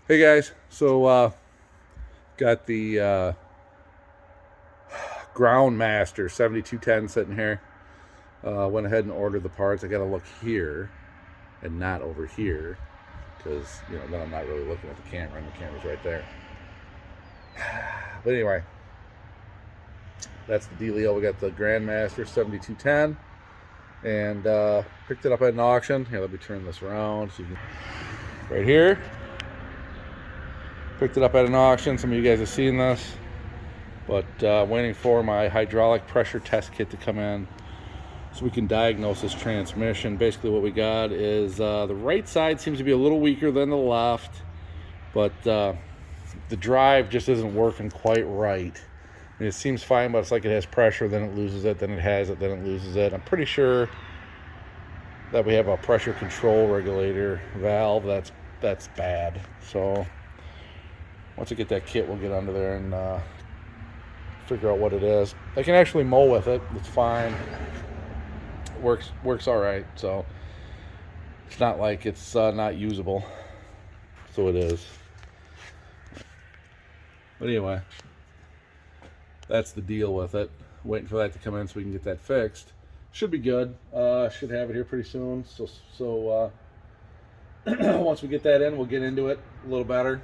Hey guys, so got the Groundmaster 7210 sitting here. Went ahead and ordered the parts. I got to look here and not over here because then I'm not really looking at the camera, and the camera's right there. But anyway, that's the dealio. We got the Grandmaster 7210 and picked it up at an auction. Here, let me turn this around so you can. Right here. Picked it up at an auction. Some of you guys have seen this, but waiting for my hydraulic pressure test kit to come in so we can diagnose this transmission. Basically what we got is the right side seems to be a little weaker than the left, but the drive just isn't working quite right. I mean, it seems fine, but it's like it has pressure, then it loses it, then it has it, then it loses it. I'm pretty sure that we have a pressure control regulator valve that's bad. So once I get that kit, we'll get under there and figure out what it is. I can actually mow with it. It's fine. Works all right. So it's not like it's not usable. So it is. But anyway, that's the deal with it. Waiting for that to come in so we can get that fixed. Should be good. Should have it here pretty soon. So once we get that in, we'll get into it a little better.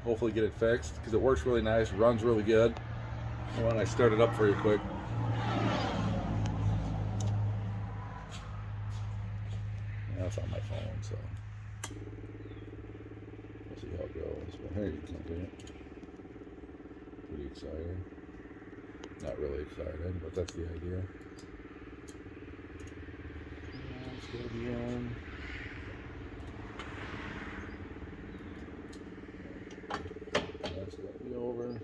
Hopefully get it fixed because it works really nice, runs really good. Why don't I start it up for you quick? That's on my phone, so we'll see how it goes. But here you can do it. Pretty exciting. Not really exciting, but that's the idea. It's gonna be on. That's gonna be over.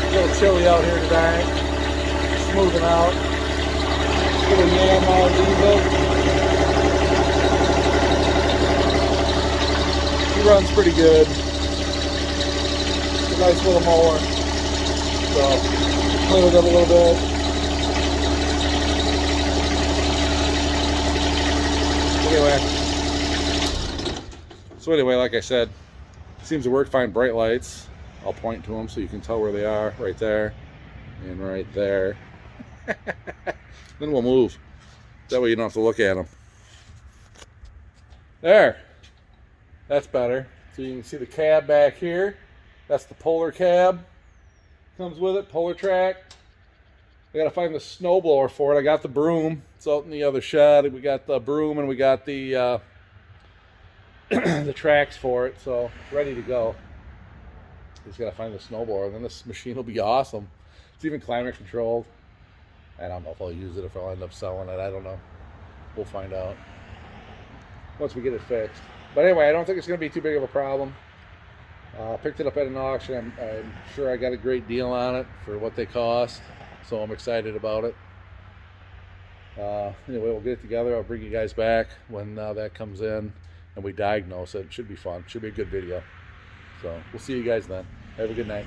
A little chilly out here today. Smoothing out. Little yam out diesel. He runs pretty good. It's a nice little mower. So clean it up a little bit. Anyway, like I said, seems to work fine. Bright lights. I'll point to them so you can tell where they are. Right there and right there. Then we'll move. That way you don't have to look at them. There. That's better. So you can see the cab back here. That's the Polar cab. Comes with it. Polar track. I gotta find the snowblower for it. I got the broom. It's out in the other shed. We got the broom and we got the the tracks for it, so it's ready to go. Just gotta find the snowblower, and then this machine will be awesome. It's even climate controlled. I don't know if I'll use it, if I'll end up selling it. I don't know. We'll find out once we get it fixed. But anyway, I don't think it's gonna be too big of a problem. Picked it up at an auction. I'm sure I got a great deal on it for what they cost, so I'm excited about it. Anyway, we'll get it together. I'll bring you guys back when that comes in and we diagnose it. It should be fun. Should be a good video. So we'll see you guys then. Have a good night.